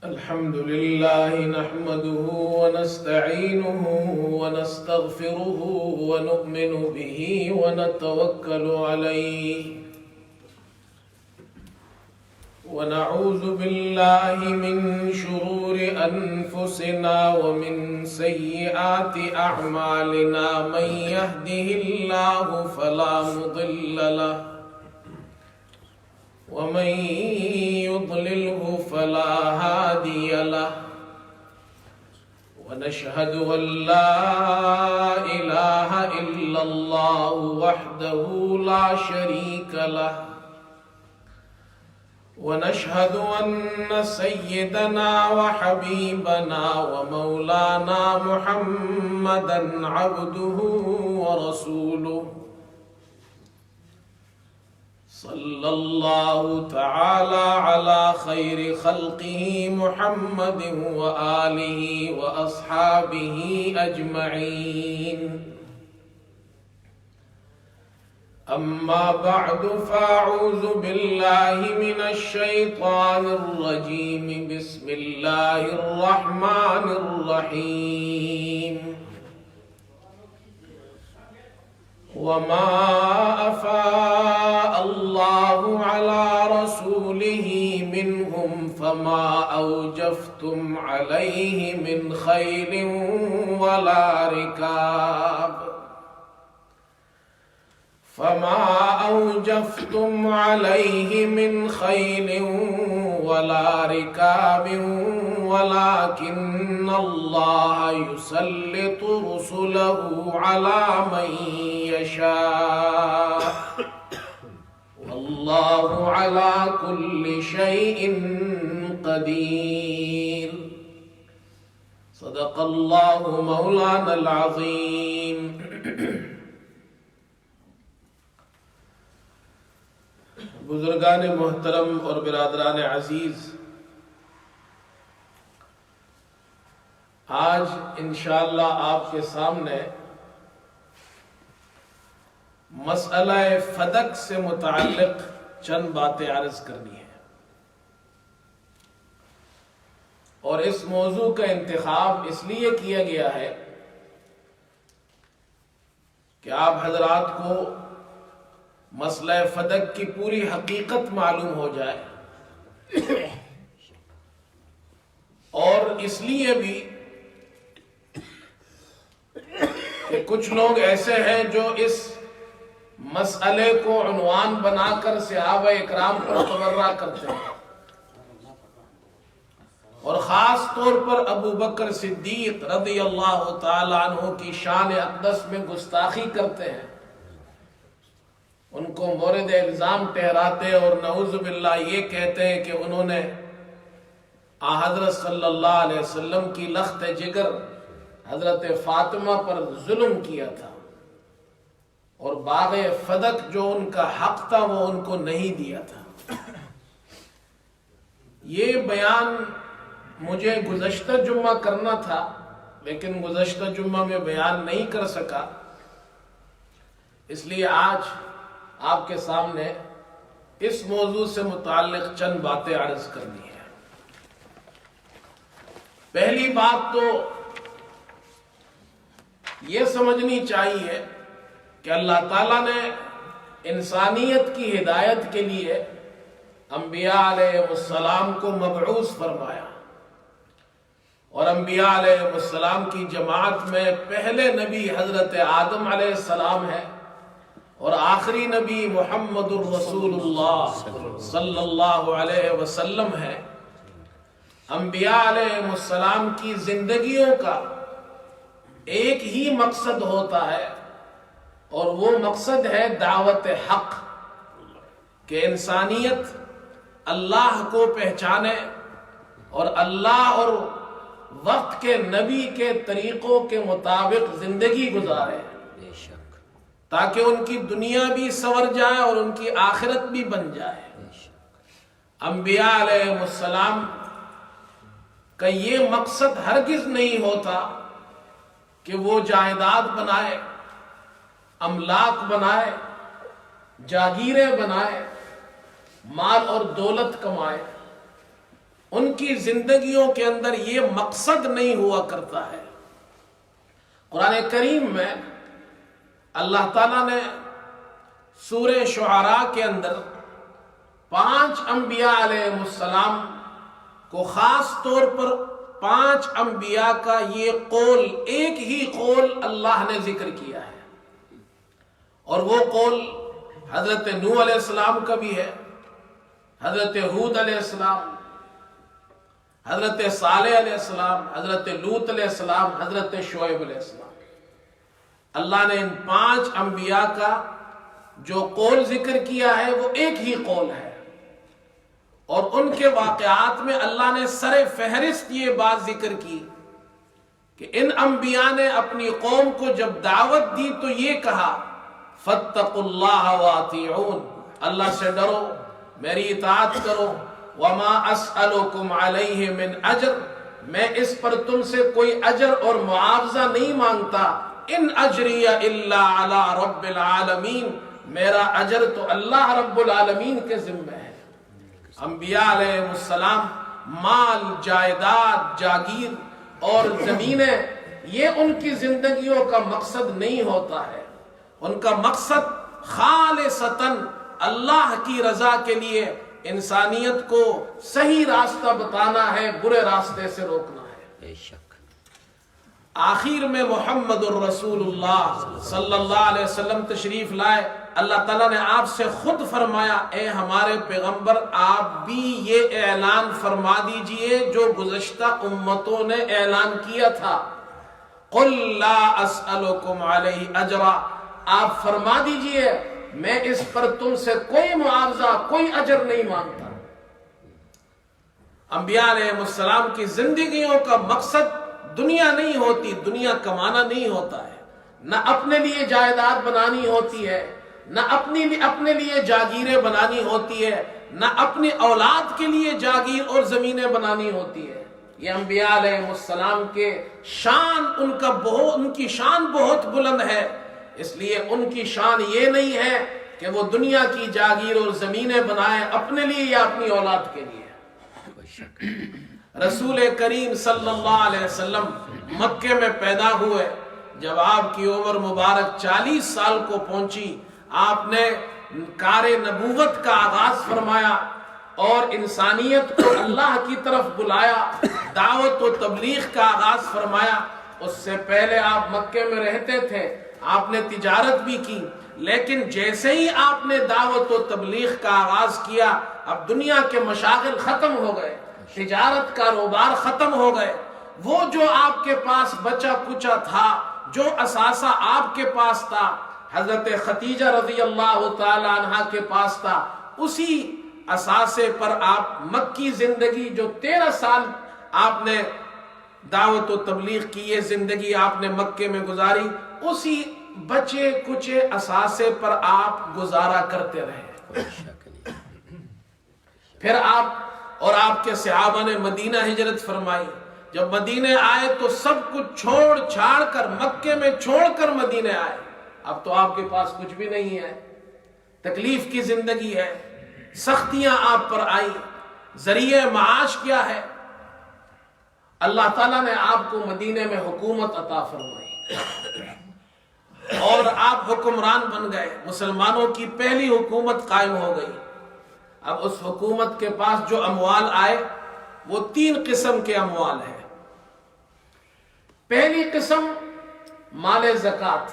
الحمد لله نحمده ونستعينه ونستغفره ونؤمن به ونتوكل عليه ونعوذ بالله من شرور أنفسنا ومن سيئات أعمالنا من يهده الله فلا مضل له ومن يضلله فلا هادي له ونشهد أن لا إله إلا الله وحده لا شريك له ونشهد أن سيدنا وحبيبنا ومولانا محمدا عبده ورسوله صلى الله تعالى على خير خلقه محمد وآله وأصحابه أجمعين أما بعد فأعوذ بالله من الشيطان الرجيم بسم الله الرحمن الرحيم وما أفاء الله على رسوله منهم فما أوجفتم عليه من خيل ولا ركاب ولكن الله يسلط رسله على من يشاء والله على كل شيء قدير صدق الله مولانا العظيم بزرگان محترم اور برادران عزیز، آج انشاءاللہ آپ کے سامنے مسئلہ فدق سے متعلق چند باتیں عرض کرنی ہیں، اور اس موضوع کا انتخاب اس لیے کیا گیا ہے کہ آپ حضرات کو مسئلہ فدق کی پوری حقیقت معلوم ہو جائے، اور اس لیے بھی کہ کچھ لوگ ایسے ہیں جو اس مسئلے کو عنوان بنا کر صحابہ اکرام پر تبرہ کرتے ہیں، اور خاص طور پر ابو بکر صدیق رضی اللہ تعالی عنہ کی شان اقدس میں گستاخی کرتے ہیں، ان کو مورد الزام ٹھہراتے اور نعوذ باللہ یہ کہتے ہیں کہ انہوں نے حضرت صلی اللہ علیہ وسلم کی لخت جگر حضرت فاطمہ پر ظلم کیا تھا، اور باغ فدق جو ان کا حق تھا وہ ان کو نہیں دیا تھا۔ یہ بیان مجھے گزشتہ جمعہ کرنا تھا، لیکن گزشتہ جمعہ میں بیان نہیں کر سکا، اس لیے آج آپ کے سامنے اس موضوع سے متعلق چند باتیں عرض کرنی ہے۔ پہلی بات تو یہ سمجھنی چاہیے کہ اللہ تعالیٰ نے انسانیت کی ہدایت کے لیے انبیاء علیہ السلام کو مبعوث فرمایا، اور انبیاء علیہ السلام کی جماعت میں پہلے نبی حضرت آدم علیہ السلام ہے، اور آخری نبی محمد الرسول اللہ صلی اللہ علیہ وسلم ہے۔ انبیاء علیہ السلام کی زندگیوں کا ایک ہی مقصد ہوتا ہے، اور وہ مقصد ہے دعوت حق، کہ انسانیت اللہ کو پہچانے اور اللہ اور وقت کے نبی کے طریقوں کے مطابق زندگی گزارے، تاکہ ان کی دنیا بھی سنور جائے اور ان کی آخرت بھی بن جائے۔ انبیاء علیہ السلام کا یہ مقصد ہرگز نہیں ہوتا کہ وہ جائیداد بنائے، املاک بنائے، جاگیریں بنائے، مال اور دولت کمائے، ان کی زندگیوں کے اندر یہ مقصد نہیں ہوا کرتا ہے۔ قرآن کریم میں اللہ تعالیٰ نے سورہ شعراء کے اندر 5 انبیاء علیہ السلام کو خاص طور پر 5 انبیاء کا یہ قول، ایک ہی قول اللہ نے ذکر کیا ہے، اور وہ قول حضرت نوح علیہ السلام کا بھی ہے، حضرت ہود علیہ السلام، حضرت صالح علیہ السلام، حضرت لوط علیہ السلام، حضرت شعیب علیہ السلام۔ اللہ نے ان 5 انبیاء کا جو قول ذکر کیا ہے وہ ایک ہی قول ہے، اور ان کے واقعات میں اللہ نے سر فہرست یہ بات ذکر کی کہ ان انبیاء نے اپنی قوم کو جب دعوت دی تو یہ کہا فاتقوا اللہ واطیعون، اللہ سے ڈرو، میری اطاعت کرو، وما اسألکم علیہ من اجر، میں اس پر تم سے کوئی اجر اور معاوضہ نہیں مانگتا، ان اجری الا علی رب العالمین، میرا اجر تو اللہ رب العالمین کے ذمہ ہے۔ انبیاء علیہ السلام مال، جائیداد، جاگیر اور زمینیں یہ ان کی زندگیوں کا مقصد نہیں ہوتا ہے، ان کا مقصد خالصتاً اللہ کی رضا کے لیے انسانیت کو صحیح راستہ بتانا ہے، برے راستے سے روکنا ہے۔ بے شک۔ آخر میں محمد الرسول اللہ صلی اللہ علیہ وسلم تشریف لائے، اللہ تعالیٰ نے آپ سے خود فرمایا اے ہمارے پیغمبر آپ بھی یہ اعلان فرما دیجئے جو گزشتہ امتوں نے اعلان کیا تھا، قل لا اسألکم علیہ اجرا، آپ فرما دیجئے میں اس پر تم سے کوئی معاوضہ، کوئی اجر نہیں مانگتا۔ انبیاء علیہ السلام کی زندگیوں کا مقصد دنیا نہیں ہوتی، دنیا کمانا نہیں ہوتا ہے، نہ اپنے لیے جائیداد بنانی ہوتی ہے، نہ اپنے لیے جاگیریں بنانی ہوتی ہے، نہ اپنی اولاد کے لیے جاگیر اور زمینیں بنانی ہوتی ہے۔ یہ انبیاء علیہ السلام کے شان، ان کی شان بہت بلند ہے، اس لیے ان کی شان یہ نہیں ہے کہ وہ دنیا کی جاگیر اور زمینیں بنائیں اپنے لیے یا اپنی اولاد کے لیے۔ رسول کریم صلی اللہ علیہ وسلم مکے میں پیدا ہوئے، جب آپ کی عمر مبارک 40 سال کو پہنچی، آپ نے کار نبوت کا آغاز فرمایا اور انسانیت کو اللہ کی طرف بلایا، دعوت و تبلیغ کا آغاز فرمایا۔ اس سے پہلے آپ مکے میں رہتے تھے، آپ نے تجارت بھی کی، لیکن جیسے ہی آپ نے دعوت و تبلیغ کا آغاز کیا، اب دنیا کے مشاغل ختم ہو گئے، تجارت کاروبار ختم ہو گئے، وہ جو آپ کے پاس بچا کچا تھا، جو اثاثہ آپ کے پاس تھا، حضرت خدیجہ رضی اللہ تعالی عنہ کے پاس تھا، اسی اثاثے پر آپ مکی زندگی جو 13 سال آپ نے دعوت و تبلیغ کی، یہ زندگی آپ نے مکے میں گزاری، اسی بچے کچے اثاثے پر آپ گزارا کرتے رہے۔ پھر آپ اور آپ کے صحابہ نے مدینہ ہجرت فرمائی، جب مدینے آئے تو سب کچھ چھوڑ چھاڑ کر، مکے میں چھوڑ کر مدینے آئے، اب تو آپ کے پاس کچھ بھی نہیں ہے، تکلیف کی زندگی ہے، سختیاں آپ پر آئی، ذریعہ معاش کیا ہے؟ اللہ تعالیٰ نے آپ کو مدینے میں حکومت عطا فرمائی اور آپ حکمران بن گئے، مسلمانوں کی پہلی حکومت قائم ہو گئی۔ اب اس حکومت کے پاس جو اموال آئے وہ 3 قسم کے اموال ہیں۔ پہلی قسم مال زکوٰۃ،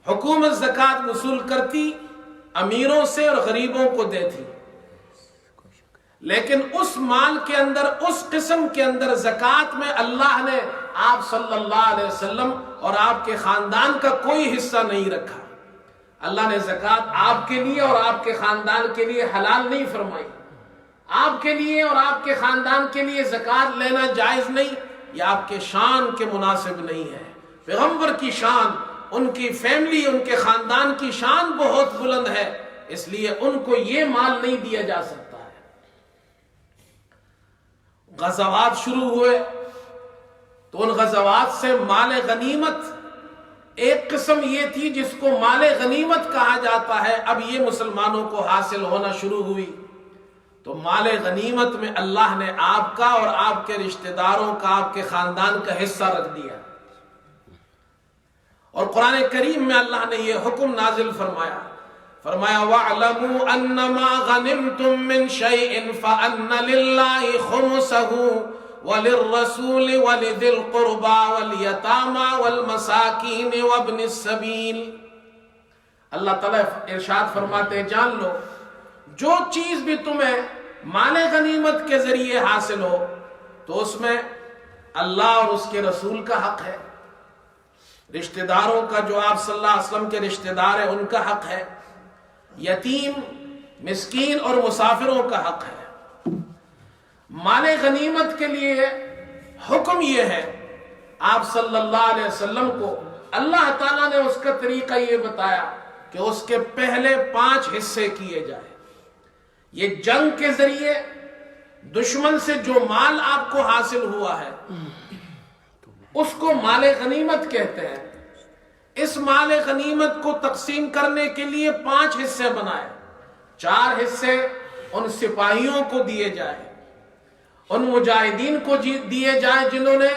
حکومت زکوٰۃ وصول کرتی، امیروں سے اور غریبوں کو دیتی، لیکن اس مال کے اندر، اس قسم کے اندر زکوٰۃ میں اللہ نے آپ صلی اللہ علیہ وسلم اور آپ کے خاندان کا کوئی حصہ نہیں رکھا۔ اللہ نے زکوٰۃ آپ کے لیے اور آپ کے خاندان کے لیے حلال نہیں فرمائی، آپ کے لیے اور آپ کے خاندان کے لیے زکوٰۃ لینا جائز نہیں، یہ آپ کے شان کے مناسب نہیں ہے۔ پیغمبر کی شان، ان کی فیملی، ان کے خاندان کی شان بہت بلند ہے، اس لیے ان کو یہ مال نہیں دیا جا سکتا ہے۔ غزوات شروع ہوئے تو ان غزوات سے مال غنیمت، ایک قسم یہ تھی جس کو مال غنیمت کہا جاتا ہے، اب یہ مسلمانوں کو حاصل ہونا شروع ہوئی۔ تو مال غنیمت میں اللہ نے آپ کا اور آپ کے رشتہ داروں کا، آپ کے خاندان کا حصہ رکھ دیا. اور قرآن کریم میں اللہ نے یہ حکم نازل فرمایا، وَاعْلَمُوا أَنَّمَا غَنِمْتُم مِّن شَيْءٍ فَأَنَّ لِلَّهِ خُمُسَهُ وَلِلرَّسُولِ وَلِذِي الْقُرْبَى وَالْيَتَامَى وَالْمَسَاكِينِ وَابْنِ السَّبِيلِ. اللہ تعالیٰ ارشاد فرماتے ہیں جان لو جو چیز بھی تمہیں مال غنیمت کے ذریعے حاصل ہو تو اس میں اللہ اور اس کے رسول کا حق ہے، رشتہ داروں کا جو آپ صلی اللہ علیہ وسلم کے رشتہ دار ہیں ان کا حق ہے، یتیم مسکین اور مسافروں کا حق ہے. مال غنیمت کے لیے حکم یہ ہے، آپ صلی اللہ علیہ وسلم کو اللہ تعالیٰ نے اس کا طریقہ یہ بتایا کہ اس کے پہلے 5 حصے کیے جائیں. یہ جنگ کے ذریعے دشمن سے جو مال آپ کو حاصل ہوا ہے اس کو مال غنیمت کہتے ہیں. اس مال غنیمت کو تقسیم کرنے کے لیے 5 حصے بنائے. 4 حصے ان سپاہیوں کو دیے جائیں، ان مجاہدین کو دیے جائیں جنہوں نے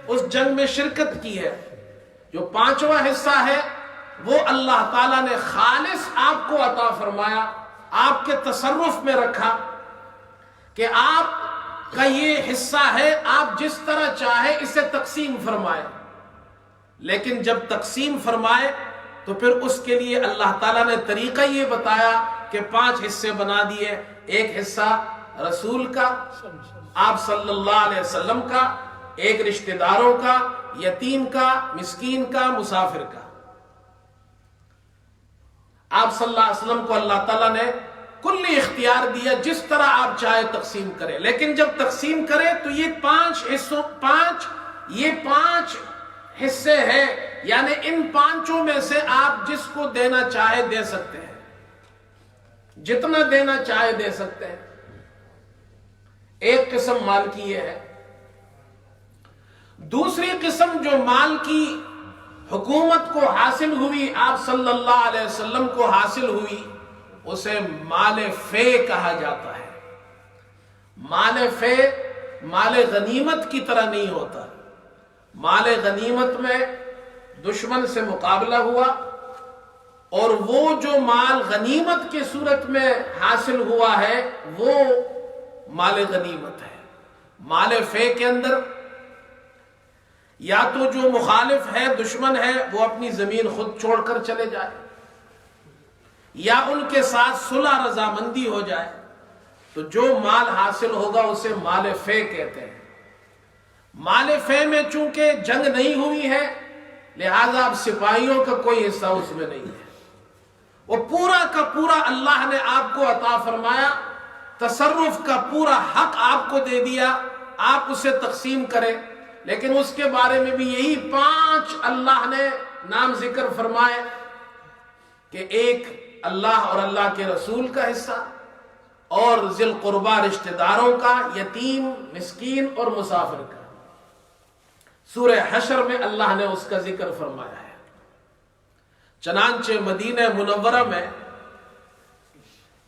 اس جنگ میں شرکت کی ہے. جو 5واں حصہ ہے وہ اللہ تعالیٰ نے خالص آپ کو عطا فرمایا، آپ کے تصرف میں رکھا کہ آپ کا یہ حصہ ہے، آپ جس طرح چاہے اسے تقسیم فرمائے. لیکن جب تقسیم فرمائے تو پھر اس کے لیے اللہ تعالیٰ نے طریقہ یہ بتایا کہ 5 حصے بنا دیے. ایک حصہ رسول کا، آپ صلی اللہ علیہ وسلم کا، ایک رشتہ داروں کا، یتیم کا، مسکین کا، مسافر کا. آپ صلی اللہ علیہ وسلم کو اللہ تعالیٰ نے کلی اختیار دیا، جس طرح آپ چاہے تقسیم کرے. لیکن جب تقسیم کرے تو یہ 5 حصے ہیں، یعنی ان 5 میں سے آپ جس کو دینا چاہے دے سکتے ہیں، جتنا دینا چاہے دے سکتے ہیں. ایک قسم مال کی یہ ہے. دوسری قسم جو مال کی حکومت کو حاصل ہوئی، آپ صلی اللہ علیہ وسلم کو حاصل ہوئی، اسے مال فے کہا جاتا ہے. مال فے مال غنیمت کی طرح نہیں ہوتا. مال غنیمت میں دشمن سے مقابلہ ہوا اور وہ جو مال غنیمت کی صورت میں حاصل ہوا ہے وہ مال غنیمت ہے. مال فے کے اندر یا تو جو مخالف ہے، دشمن ہے، وہ اپنی زمین خود چھوڑ کر چلے جائے، یا ان کے ساتھ صلح رضامندی ہو جائے. تو جو مال حاصل ہوگا اسے مال فے کہتے ہیں. مال فے میں چونکہ جنگ نہیں ہوئی ہے لہذا اب سپاہیوں کا کوئی حصہ اس میں نہیں ہے. وہ پورا کا پورا اللہ نے آپ کو عطا فرمایا، تصرف کا پورا حق آپ کو دے دیا، آپ اسے تقسیم کریں. لیکن اس کے بارے میں بھی یہی 5 اللہ نے نام ذکر فرمائے کہ ایک اللہ اور اللہ کے رسول کا حصہ، اور ذی القربہ رشتہ داروں کا، یتیم مسکین اور مسافر کا. سورہ حشر میں اللہ نے اس کا ذکر فرمایا ہے. چنانچہ مدینہ منورہ میں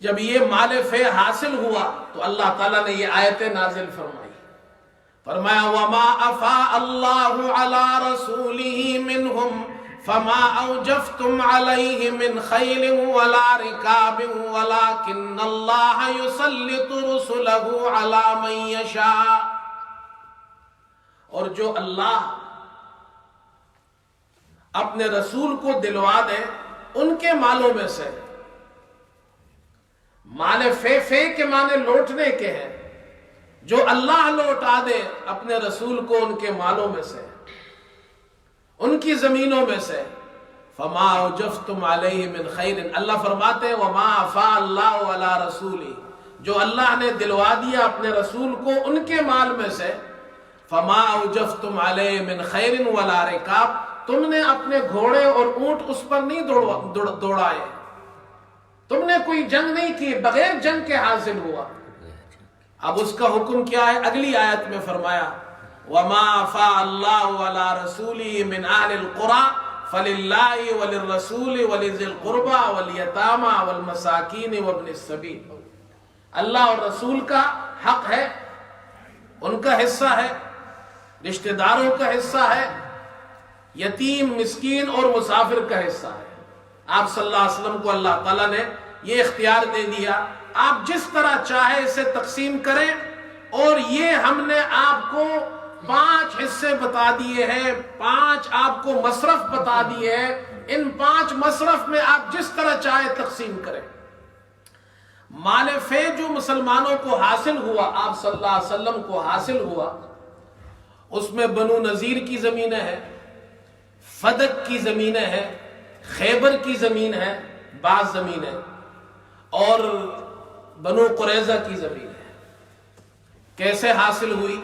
جب یہ مال فے حاصل ہوا تو اللہ تعالیٰ نے یہ آیتیں نازل فرمائی. فرمایا وَمَا أَفَاءَ اللَّهُ عَلَى رَسُولِهِ مِنْهُمْ فَمَا أَوْجَفْتُمْ عَلَيْهِ مِنْ خَيْلٍ وَلَا رِكَابٍ وَلَكِنَّ اللَّهَ يُسَلِّطُ رُسُلَهُ عَلَى مَنْ يَشَاءُ. اور جو اللہ اپنے رسول کو دلوا دے ان کے مالوں میں سے، مال فے کے معنی لوٹنے کے ہیں، جو اللہ لوٹا دے اپنے رسول کو ان کے مالوں میں سے، ان کی زمینوں میں سے. فما اوجفتم علیہ من خیر، اللہ فرماتے ہیں وما افاء اللہ علی رسولہ، جو اللہ نے دلوا دیا اپنے رسول کو ان کے مال میں سے. فما اوجفتم علیہ من خیر ولا رکاب، تم نے اپنے گھوڑے اور اونٹ اس پر نہیں دوڑائے، تم نے کوئی جنگ نہیں کی، بغیر جنگ کے حاصل ہوا. اب اس کا حکم کیا ہے؟ اگلی آیت میں فرمایا وما افاء اللہ علی رسولہ من اہل القرى فللہ وللرسول ولذی القربى والیتامى والمساکین وابن السبیل. اللہ اور رسول کا حق ہے، ان کا حصہ ہے، رشتہ داروں کا حصہ ہے، یتیم مسکین اور مسافر کا حصہ ہے۔ آپ صلی اللہ علیہ وسلم کو اللہ تعالیٰ نے یہ اختیار دے دیا، آپ جس طرح چاہے اسے تقسیم کریں، اور یہ ہم نے آپ کو 5 حصے بتا دیے ہیں، 5 آپ کو مصرف بتا دیے ہیں، ان 5 مصرف میں آپ جس طرح چاہے تقسیم کریں۔ مال فے جو مسلمانوں کو حاصل ہوا، آپ صلی اللہ علیہ وسلم کو حاصل ہوا، اس میں بنو نذیر کی زمینیں ہیں، فدق کی زمینیں ہیں، خیبر کی زمین ہے، بعض زمینیں، اور بنو قریظہ کی زمین ہے۔ کیسے حاصل ہوئی؟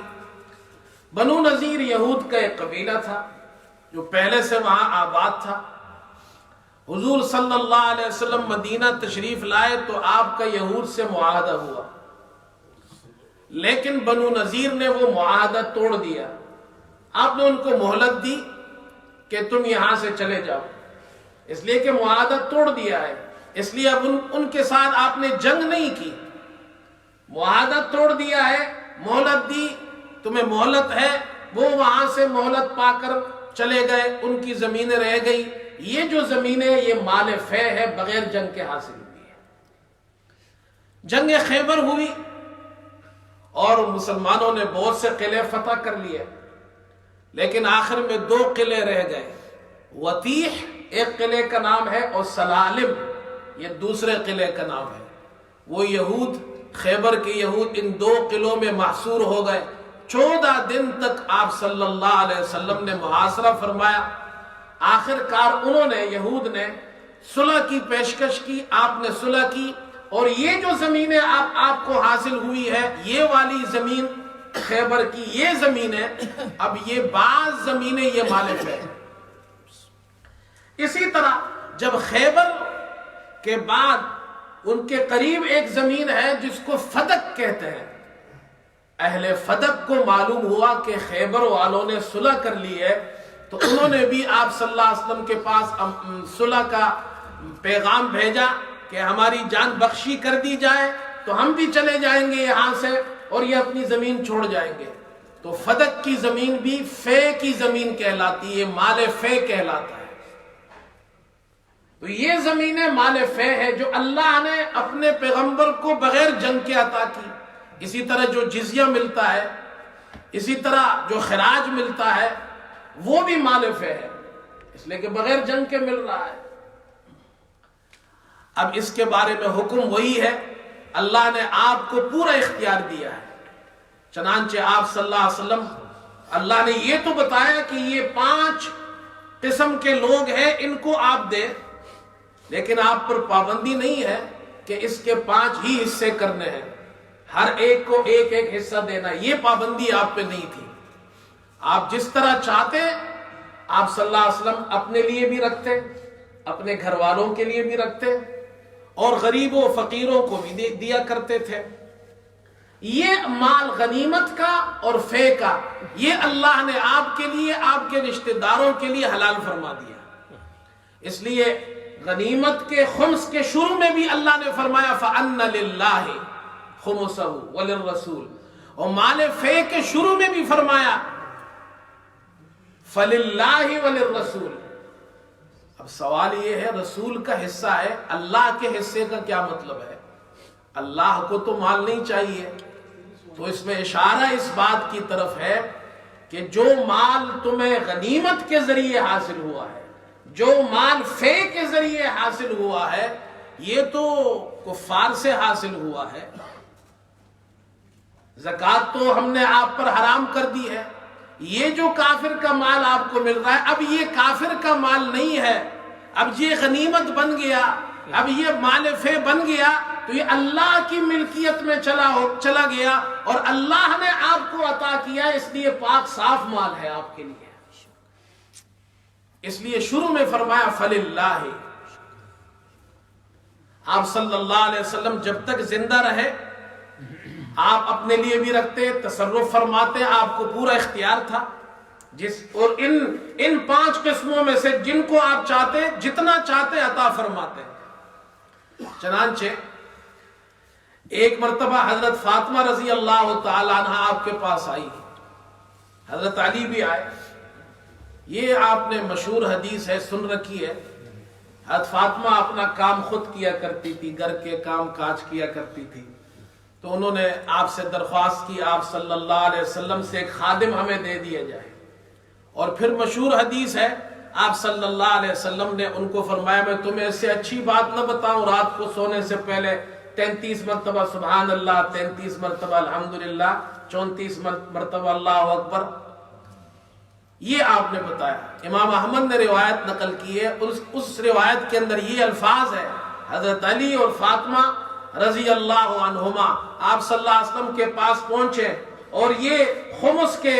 بنو نذیر یہود کا ایک قبیلہ تھا جو پہلے سے وہاں آباد تھا۔ حضور صلی اللہ علیہ وسلم مدینہ تشریف لائے تو آپ کا یہود سے معاہدہ ہوا، لیکن بنو نذیر نے وہ معاہدہ توڑ دیا۔ آپ نے ان کو مہلت دی کہ تم یہاں سے چلے جاؤ، اس لیے کہ معاہدہ توڑ دیا ہے، اس لیے اب ان کے ساتھ آپ نے جنگ نہیں کی، معاہدہ توڑ دیا ہے، مہلت دی، تمہیں مہلت ہے۔ وہ وہاں سے مہلت پا کر چلے گئے، ان کی زمینیں رہ گئی۔ یہ جو زمینیں یہ مال فے ہے، بغیر جنگ کے حاصل ہوئی ہے۔ جنگ خیبر ہوئی اور مسلمانوں نے بہت سے قلعے فتح کر لیے، لیکن آخر میں 2 قلعے رہ گئے۔ وطیح ایک قلعے کا نام ہے، اور سلالم یہ دوسرے قلعے کا نام ہے۔ وہ یہود، خیبر کے یہود ان 2 قلعوں میں محصور ہو گئے۔ 14 دن تک آپ صلی اللہ علیہ وسلم نے محاصرہ فرمایا۔ آخر کار انہوں نے، یہود نے صلح کی پیشکش کی، آپ نے صلح کی، اور یہ جو زمینیں آپ کو حاصل ہوئی ہے، یہ والی زمین خیبر کی یہ زمینیں، اب یہ بعض زمینیں یہ مالک ہے۔ اسی طرح جب خیبر کے بعد ان کے قریب ایک زمین ہے جس کو فدق کہتے ہیں، اہل فدق کو معلوم ہوا کہ خیبر والوں نے صلح کر لی ہے، تو انہوں نے بھی آپ صلی اللہ علیہ وسلم کے پاس صلح کا پیغام بھیجا کہ ہماری جان بخشی کر دی جائے تو ہم بھی چلے جائیں گے یہاں سے، اور یہ اپنی زمین چھوڑ جائیں گے۔ تو فدق کی زمین بھی فے کی زمین کہلاتی ہے، مال فے کہلاتا ہے۔ تو یہ زمینیں مال فے ہے جو اللہ نے اپنے پیغمبر کو بغیر جنگ کے عطا کی۔ اسی طرح جو جزیہ ملتا ہے، اسی طرح جو خراج ملتا ہے، وہ بھی مال فے ہے، اس لیے کہ بغیر جنگ کے مل رہا ہے۔ اب اس کے بارے میں حکم وہی ہے، اللہ نے آپ کو پورا اختیار دیا ہے۔ چنانچہ آپ صلی اللہ علیہ وسلم، اللہ نے یہ تو بتایا کہ یہ 5 قسم کے لوگ ہیں، ان کو آپ دیں، لیکن آپ پر پابندی نہیں ہے کہ اس کے 5 ہی حصے کرنے ہیں، ہر ایک کو ایک ایک حصہ دینا، یہ پابندی آپ پہ نہیں تھی۔ آپ جس طرح چاہتے، آپ صلی اللہ علیہ وسلم اپنے لیے بھی رکھتے، اپنے گھر والوں کے لیے بھی رکھتے، اور غریبوں فقیروں کو بھی دیا کرتے تھے۔ یہ مال غنیمت کا اور فے کا، یہ اللہ نے آپ کے لیے، آپ کے رشتہ داروں کے لیے حلال فرما دیا۔ اس لیے غنیمت کے خمس کے شروع میں بھی اللہ نے فرمایا فَأَنَّ لِلَّهِ خُمُسَهُ وَلِلرَّسُولِ، اور مال فے کے شروع میں بھی فرمایا فَلِلَّهِ وَلِلرَّسُولِ۔ اب سوال یہ ہے، رسول کا حصہ ہے، اللہ کے حصے کا کیا مطلب ہے؟ اللہ کو تو مال نہیں چاہیے، تو اس میں اشارہ اس بات کی طرف ہے کہ جو مال تمہیں غنیمت کے ذریعے حاصل ہوا ہے، جو مال فے کے ذریعے حاصل ہوا ہے، یہ تو کفار سے حاصل ہوا ہے۔ زکوٰۃ تو ہم نے آپ پر حرام کر دی ہے۔ یہ جو کافر کا مال آپ کو مل رہا ہے، اب یہ کافر کا مال نہیں ہے، اب یہ غنیمت بن گیا، اب یہ مال فے بن گیا، تو یہ اللہ کی ملکیت میں چلا گیا، اور اللہ نے آپ کو عطا کیا، اس لیے پاک صاف مال ہے آپ کے لیے۔ اس لیے شروع میں فرمایا فَلِلَّهِ۔ آپ صلی اللہ علیہ وسلم جب تک زندہ رہے، آپ اپنے لیے بھی رکھتے، تصرف فرماتے، آپ کو پورا اختیار تھا، اور ان 5 قسموں میں سے جن کو آپ چاہتے، جتنا چاہتے عطا فرماتے۔ چنانچہ ایک مرتبہ حضرت فاطمہ رضی اللہ تعالیٰ عنہ آپ کے پاس آئی، حضرت علی بھی آئے. یہ آپ نے مشہور حدیث ہے، سن رکھی ہے. حضرت فاطمہ اپنا کام خود کیا کرتی تھی، گھر کے کام کاج کیا کرتی تھی. تو انہوں نے آپ سے درخواست کی آپ صلی اللہ علیہ وسلم سے ایک خادم ہمیں دے دیا جائے. اور پھر مشہور حدیث ہے، آپ صلی اللہ علیہ وسلم نے ان کو فرمایا میں تمہیں اس سے اچھی بات نہ بتاؤں، رات کو سونے سے پہلے 33 مرتبہ سبحان اللہ، 33 مرتبہ الحمدللہ، 34 مرتبہ اللہ اکبر. یہ آپ نے بتایا. امام احمد نے روایت نقل کی ہے، اس روایت کے اندر یہ الفاظ ہے، حضرت علی اور فاطمہ رضی اللہ عنہما آپ صلی اللہ علیہ وسلم کے پاس پہنچے اور یہ خمس کے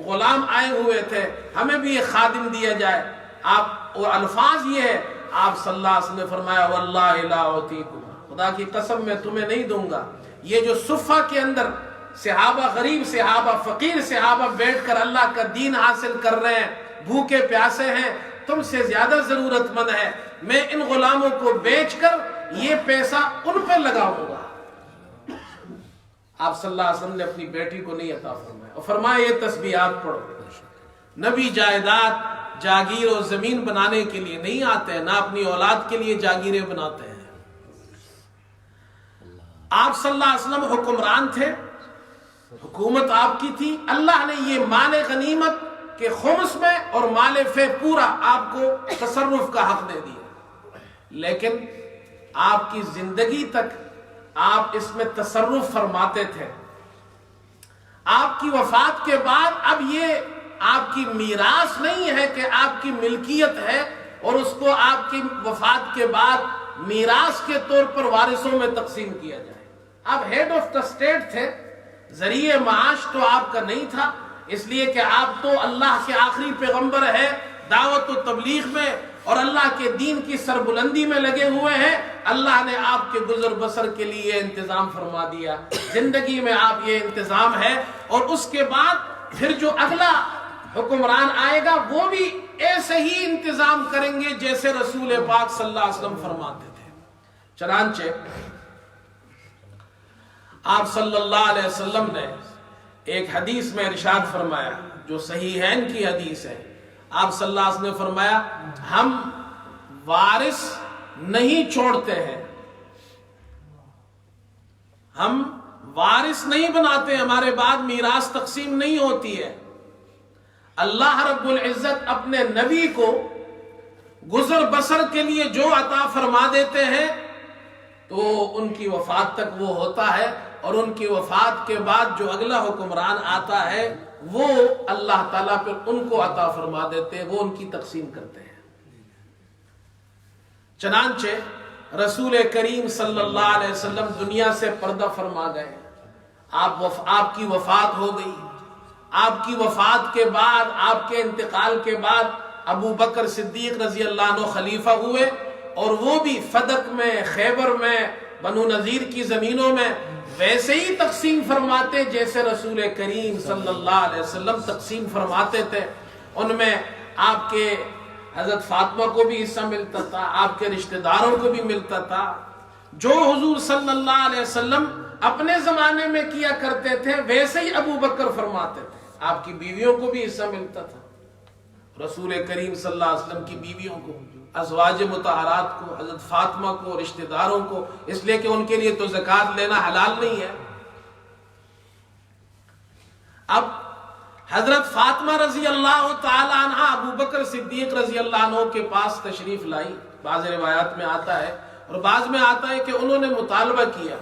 غلام آئے ہوئے تھے، ہمیں بھی یہ خادم دیا جائے. آپ اور الفاظ یہ ہے، آپ صلی اللہ علیہ وسلم نے فرمایا واللہ لا اعطیکم، خدا کی قسم میں تمہیں نہیں دوں گا. یہ جو صفہ کے اندر صحابہ، غریب صحابہ، فقیر صحابہ بیٹھ کر اللہ کا دین حاصل کر رہے ہیں، بھوکے پیاسے ہیں، تم سے زیادہ ضرورت مند ہے، میں ان غلاموں کو بیچ کر یہ پیسہ ان پہ لگاؤں گا. آپ صلی اللہ علیہ وسلم نے اپنی بیٹی کو نہیں عطا فرمایا اور فرمایا یہ تسبیحات پڑھو. نبی جائیداد، جاگیر اور زمین بنانے کے لیے نہیں آتے ہیں، نہ اپنی اولاد کے لیے جاگیریں بناتے ہیں. آپ صلی اللہ علیہ وسلم حکمران تھے، حکومت آپ کی تھی. اللہ نے یہ مال غنیمت کے خمس میں اور مال فے پورا آپ کو تصرف کا حق دے دیا، لیکن آپ کی زندگی تک آپ اس میں تصرف فرماتے تھے. آپ کی وفات کے بعد اب یہ آپ کی میراث نہیں ہے کہ آپ کی ملکیت ہے اور اس کو آپ کی وفات کے بعد میراث کے طور پر وارثوں میں تقسیم کیا جائے. آپ ہیڈ آف دا اسٹیٹ تھے، ذریعہ معاش تو آپ کا نہیں تھا، اس لیے کہ آپ تو اللہ کے آخری پیغمبر ہے، دعوت و تبلیغ میں اور اللہ کے دین کی سربلندی میں لگے ہوئے ہیں. اللہ نے آپ کے گزر بسر کے لیے انتظام فرما دیا، زندگی میں آپ یہ انتظام ہے. اور اس کے بعد پھر جو اگلا حکمران آئے گا وہ بھی ایسے ہی انتظام کریں گے جیسے رسول پاک صلی اللہ علیہ وسلم فرماتے تھے. چنانچہ آپ صلی اللہ علیہ وسلم نے ایک حدیث میں ارشاد فرمایا جو صحیحین کی حدیث ہے. آپ صلی اللہ علیہ وسلم نے فرمایا ہم وارث نہیں چھوڑتے ہیں، ہم وارث نہیں بناتے، ہمارے بعد میراث تقسیم نہیں ہوتی ہے. اللہ رب العزت اپنے نبی کو گزر بسر کے لیے جو عطا فرما دیتے ہیں تو ان کی وفات تک وہ ہوتا ہے، اور ان کی وفات کے بعد جو اگلا حکمران آتا ہے وہ اللہ تعالیٰ پھر ان کو عطا فرما دیتے ہیں، وہ ان کی تقسیم کرتے ہیں. چنانچہ رسول کریم صلی اللہ علیہ وسلم دنیا سے پردہ فرما گئے. آپ کی وفات ہو گئی. آپ کی وفات کے بعد، آپ کے انتقال کے بعد ابو بکر صدیق رضی اللہ عنہ خلیفہ ہوئے، اور وہ بھی فدق میں، خیبر میں، بنو نذیر کی زمینوں میں ویسے ہی تقسیم فرماتے جیسے رسول کریم صلی اللہ علیہ وسلم تقسیم فرماتے تھے. ان میں آپ کے حضرت فاطمہ کو بھی حصہ ملتا تھا، آپ کے رشتہ داروں کو بھی ملتا تھا. جو حضور صلی اللہ علیہ وسلم اپنے زمانے میں کیا کرتے تھے ویسے ہی ابو بکر فرماتے تھے. آپ کی بیویوں کو بھی حصہ ملتا تھا، رسول کریم صلی اللہ علیہ وسلم کی بیویوں کو، ازواج مطہرات کو، حضرت فاطمہ کو، رشتہ داروں کو، اس لیے کہ ان کے لیے تو زکوٰۃ لینا حلال نہیں ہے. اب حضرت فاطمہ رضی اللہ تعالی عنہ ابو بکر صدیق رضی اللہ عنہ کے پاس تشریف لائی. بعض روایات میں آتا ہے اور بعض میں آتا ہے کہ انہوں نے مطالبہ کیا،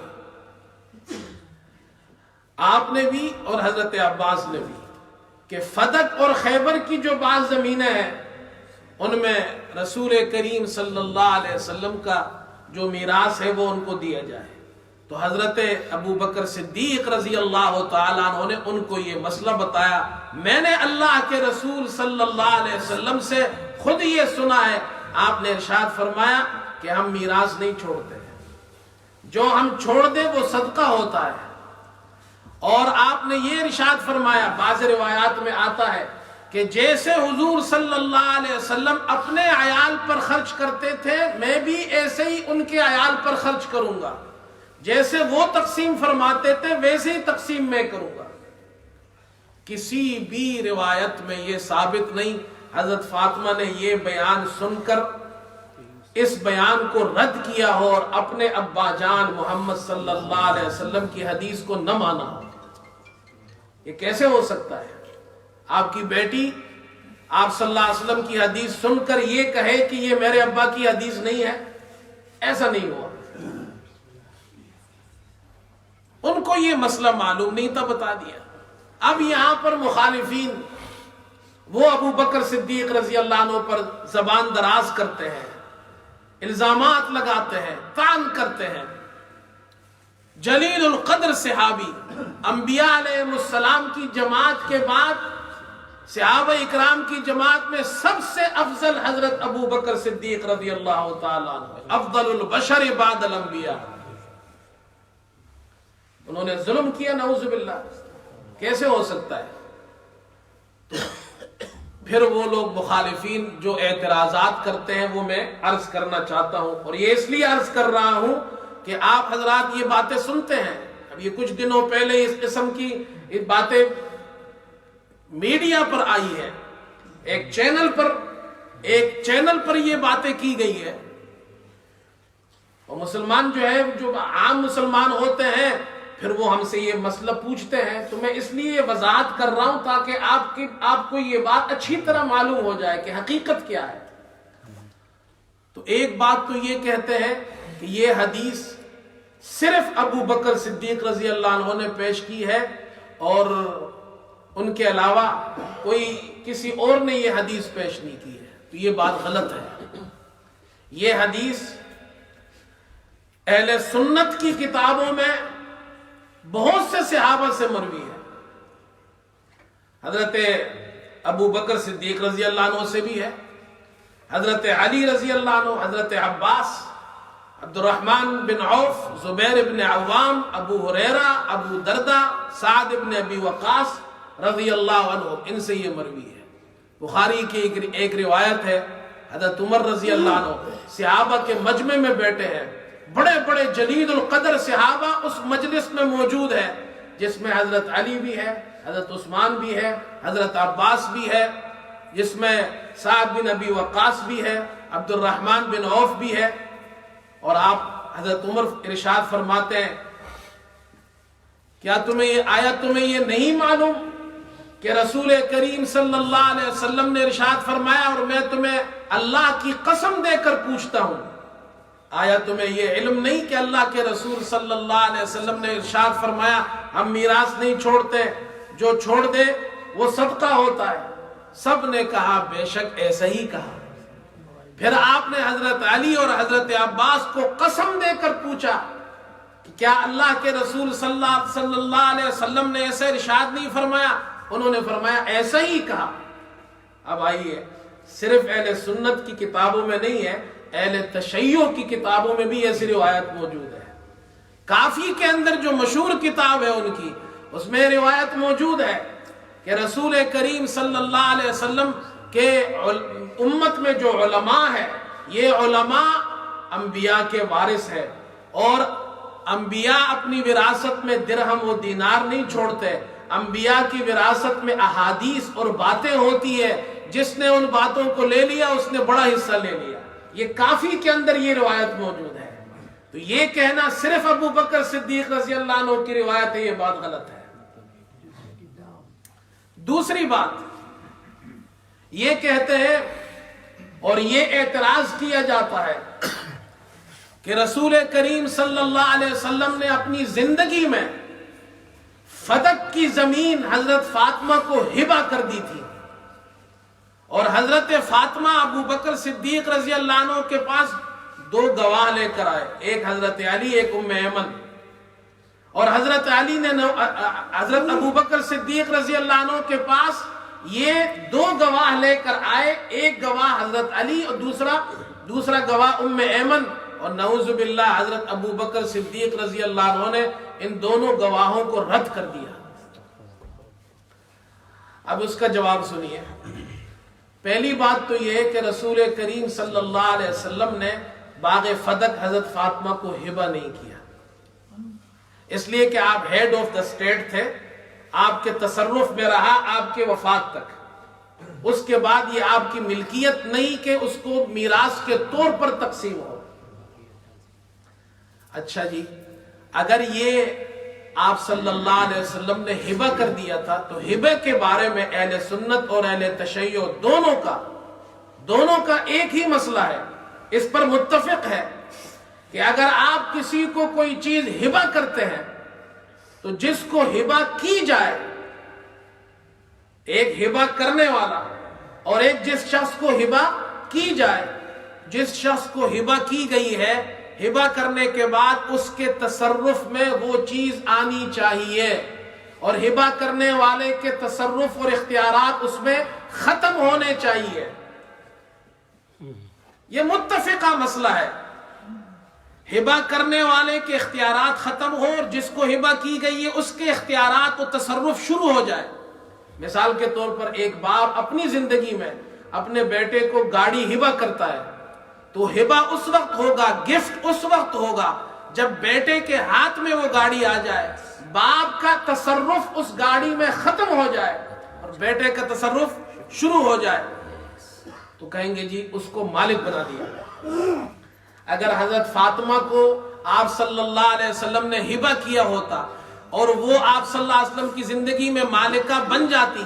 آپ نے بھی اور حضرت عباس نے بھی، کہ فدق اور خیبر کی جو بعض زمینیں ہیں ان میں رسول کریم صلی اللہ علیہ وسلم کا جو میراث ہے وہ ان کو دیا جائے. تو حضرت ابو بکر صدیق رضی اللہ تعالیٰ عنہ نے ان کو یہ مسئلہ بتایا. میں نے اللہ کے رسول صلی اللہ علیہ وسلم سے خود یہ سنا ہے، آپ نے ارشاد فرمایا کہ ہم میراث نہیں چھوڑتے ہیں، جو ہم چھوڑ دیں وہ صدقہ ہوتا ہے. اور آپ نے یہ ارشاد فرمایا، بعض روایات میں آتا ہے کہ جیسے حضور صلی اللہ علیہ وسلم اپنے عیال پر خرچ کرتے تھے میں بھی ایسے ہی ان کے عیال پر خرچ کروں گا. جیسے وہ تقسیم فرماتے تھے ویسے ہی تقسیم میں کروں گا۔ کسی بھی روایت میں یہ ثابت نہیں حضرت فاطمہ نے یہ بیان سن کر اس بیان کو رد کیا ہو اور اپنے ابا جان محمد صلی اللہ علیہ وسلم کی حدیث کو نہ مانا ہو۔ یہ کیسے ہو سکتا ہے؟ آپ کی بیٹی آپ صلی اللہ علیہ وسلم کی حدیث سن کر یہ کہے کہ یہ میرے ابا کی حدیث نہیں ہے، ایسا نہیں ہوا۔ ان کو یہ مسئلہ معلوم نہیں تھا، بتا دیا۔ اب یہاں پر مخالفین وہ ابو بکر صدیق رضی اللہ عنہ پر زبان دراز کرتے ہیں، الزامات لگاتے ہیں، طعن کرتے ہیں۔ جلیل القدر صحابی، انبیاء علیہ السلام کی جماعت کے بعد صحابہ اکرام کی جماعت میں سب سے افضل حضرت ابو بکر صدیق رضی اللہ تعالیٰ عنہ، افضل البشر بعد الانبیاء۔ انہوں نے ظلم کیا، نعوذ باللہ، کیسے ہو سکتا ہے؟ پھر وہ لوگ مخالفین جو اعتراضات کرتے ہیں وہ میں عرض کرنا چاہتا ہوں، اور یہ اس لیے عرض کر رہا ہوں کہ آپ حضرات یہ باتیں سنتے ہیں۔ اب یہ کچھ دنوں پہلے اس قسم کی باتیں میڈیا پر آئی ہے، ایک چینل پر یہ باتیں کی گئی ہے، اور مسلمان جو ہے، جو عام مسلمان ہوتے ہیں، پھر وہ ہم سے یہ مسئلہ پوچھتے ہیں، تو میں اس لیے یہ وضاحت کر رہا ہوں تاکہ آپ کو یہ بات اچھی طرح معلوم ہو جائے کہ حقیقت کیا ہے۔ تو ایک بات تو یہ کہتے ہیں کہ یہ حدیث صرف ابو بکر صدیق رضی اللہ عنہ نے پیش کی ہے، اور ان کے علاوہ کوئی کسی اور نے یہ حدیث پیش نہیں کی ہے، تو یہ بات غلط ہے۔ یہ حدیث اہل سنت کی کتابوں میں بہت سے صحابہ سے مروی ہے، حضرت ابو بکر صدیق رضی اللہ عنہ سے بھی ہے، حضرت علی رضی اللہ عنہ، حضرت عباس، عبد الرحمن بن عوف، زبیر بن عوام، ابو ہریرہ، ابو دردہ، سعد بن ابی وقاص رضی اللہ عنہ، ان سے یہ مروی ہے۔ بخاری کی ایک روایت ہے، حضرت عمر رضی اللہ عنہ صحابہ کے مجمع میں بیٹھے ہیں، بڑے بڑے جلیل القدر صحابہ اس مجلس میں موجود ہے، جس میں حضرت علی بھی ہے، حضرت عثمان بھی ہے، حضرت عباس بھی ہے، جس میں سعد بن ابی وقاص بھی ہے، عبد الرحمن بن عوف بھی ہے، اور آپ حضرت عمر ارشاد فرماتے ہیں، کیا تمہیں یہ نہیں معلوم کہ رسول کریم صلی اللہ علیہ وسلم نے ارشاد فرمایا، اور میں تمہیں اللہ کی قسم دے کر پوچھتا ہوں، آیا تمہیں یہ علم نہیں کہ اللہ کے رسول صلی اللہ علیہ وسلم نے ارشاد فرمایا ہم میراث نہیں چھوڑتے، جو چھوڑ دے وہ صدقہ ہوتا ہے؟ سب نے کہا بے شک ایسا ہی کہا۔ پھر آپ نے حضرت علی اور حضرت عباس کو قسم دے کر پوچھا کہ کیا اللہ کے رسول صلی اللہ علیہ وسلم نے ایسا ارشاد نہیں فرمایا؟ انہوں نے فرمایا ایسا ہی کہا۔ اب آئیے، صرف اہل سنت کی کتابوں میں نہیں ہے، اہل تشیع کی کتابوں میں بھی ایسی روایت موجود ہے۔ کافی کے اندر جو مشہور کتاب ہے ان کی، اس میں روایت موجود ہے کہ رسول کریم صلی اللہ علیہ وسلم کے امت میں جو علماء ہے، یہ علماء انبیاء کے وارث ہے، اور انبیاء اپنی وراثت میں درہم و دینار نہیں چھوڑتے، انبیاء کی وراثت میں احادیث اور باتیں ہوتی ہے، جس نے ان باتوں کو لے لیا اس نے بڑا حصہ لے لیا۔ یہ کافی کے اندر یہ روایت موجود ہے، تو یہ کہنا صرف ابو بکر صدیق رضی اللہ عنہ کی روایت ہے، یہ بات غلط ہے۔ دوسری بات یہ کہتے ہیں اور یہ اعتراض کیا جاتا ہے کہ رسول کریم صلی اللہ علیہ وسلم نے اپنی زندگی میں فدق کی زمین حضرت فاطمہ کو ہبہ کر دی تھی، اور حضرت فاطمہ ابو بکر صدیق رضی اللہ عنہ کے پاس دو گواہ لے کر آئے، ایک حضرت علی، ایک ام ایمن، اور حضرت علی نے حضرت ابو بکر صدیق رضی اللہ عنہ کے پاس یہ دو گواہ لے کر آئے، ایک گواہ حضرت علی اور دوسرا گواہ ام ایمن، اور نعوذ باللہ حضرت ابو بکر صدیق رضی اللہ عنہ نے ان دونوں گواہوں کو رد کر دیا۔ اب اس کا جواب سنیے۔ پہلی بات تو یہ ہے کہ رسول کریم صلی اللہ علیہ وسلم نے باغ فدق حضرت فاطمہ کو ہبہ نہیں کیا، اس لیے کہ آپ ہیڈ آف دا اسٹیٹ تھے، آپ کے تصرف میں رہا آپ کے وفات تک. اس کے بعد یہ آپ کی ملکیت نہیں کہ اس کو میراث کے طور پر تقسیم ہو. اچھا جی، اگر یہ آپ صلی اللہ علیہ وسلم نے ہبہ کر دیا تھا تو ہبے کے بارے میں اہل سنت اور اہل تشیع دونوں کا ایک ہی مسئلہ ہے، اس پر متفق ہے کہ اگر آپ کسی کو کوئی چیز ہبہ کرتے ہیں تو جس کو ہبہ کی جائے، ایک ہبہ کرنے والا اور ایک جس شخص کو ہبہ کی جائے، جس شخص کو ہبہ کی گئی ہے، ہبہ کرنے کے بعد اس کے تصرف میں وہ چیز آنی چاہیے، اور ہبہ کرنے والے کے تصرف اور اختیارات اس میں ختم ہونے چاہیے. یہ متفقہ مسئلہ ہے. ہبہ کرنے والے کے اختیارات ختم ہو اور جس کو ہبہ کی گئی ہے اس کے اختیارات و تصرف شروع ہو جائے. مثال کے طور پر ایک باپ اپنی زندگی میں اپنے بیٹے کو گاڑی ہبہ کرتا ہے تو ہبہ اس وقت ہوگا، گفٹ اس وقت ہوگا جب بیٹے کے ہاتھ میں وہ گاڑی آ جائے، باپ کا تصرف اس گاڑی میں ختم ہو جائے اور بیٹے کا تصرف شروع ہو جائے، تو کہیں گے جی اس کو مالک بنا دیا. اگر حضرت فاطمہ کو آپ صلی اللہ علیہ وسلم نے ہبہ کیا ہوتا اور وہ آپ صلی اللہ علیہ وسلم کی زندگی میں مالکہ بن جاتی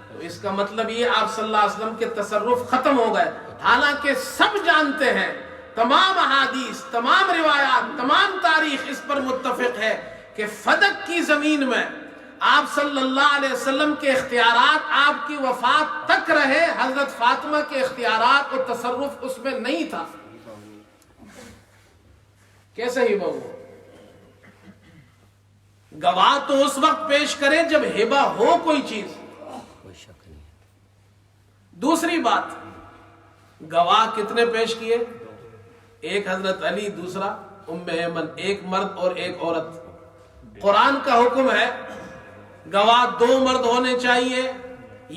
تو اس کا مطلب یہ آپ صلی اللہ علیہ وسلم کے تصرف ختم ہو گئے. حالانکہ سب جانتے ہیں، تمام احادیث، تمام روایات، تمام تاریخ اس پر متفق ہے کہ فدق کی زمین میں آپ صلی اللہ علیہ وسلم کے اختیارات آپ کی وفات تک رہے، حضرت فاطمہ کے اختیارات اور تصرف اس میں نہیں تھا. کیسے ہبہ ہوا؟ گواہ تو اس وقت پیش کرے جب ہبہ ہو کوئی چیز. دوسری بات، گواہ کتنے پیش کیے؟ ایک حضرت علی، دوسرا ام ایمن، ایک مرد اور ایک عورت. قرآن کا حکم ہے گواہ 2 مرد ہونے چاہیے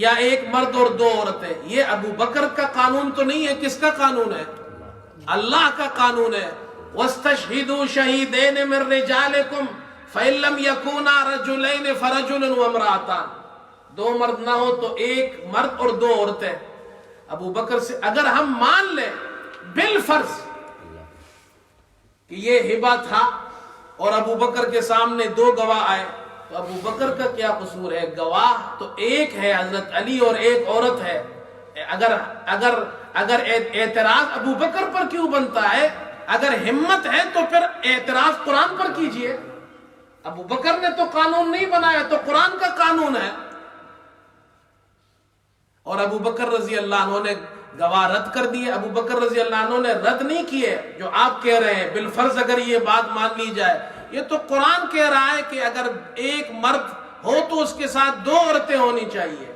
یا ایک مرد اور 2 عورتیں. یہ ابو بکر کا قانون تو نہیں ہے، کس کا قانون ہے؟ اللہ کا قانون ہے. وَاسْتَشْهِدُوا شَهِيدَيْنِ مِن رِجَالِكُمْ فَإِن لَّمْ يَكُونَا رَجُلَيْنِ فَرَجُلٌ وَامْرَأَتَانِ. 2 مرد نہ ہو تو ایک مرد اور 2 عورتیں. ابو بکر سے اگر ہم مان لیں بالفرض کہ یہ ہبہ تھا اور ابو بکر کے سامنے 2 گواہ آئے تو ابو بکر کا کیا قصور ہے؟ گواہ تو ایک ہے حضرت علی اور ایک عورت ہے. اگر اعتراض ابو بکر پر کیوں بنتا ہے؟ اگر ہمت ہے تو پھر اعتراض قرآن پر کیجئے. ابو بکر نے تو قانون نہیں بنایا، تو قرآن کا قانون ہے. اور ابو بکر رضی اللہ عنہ نے گواہ رد کر دیے. ابو بکر رضی اللہ عنہ نے رد نہیں کیے جو آپ کہہ رہے ہیں بالفرض اگر یہ بات مان لی جائے. یہ تو قرآن کہہ رہا ہے کہ اگر ایک مرد ہو تو اس کے ساتھ 2 عورتیں ہونی چاہیے.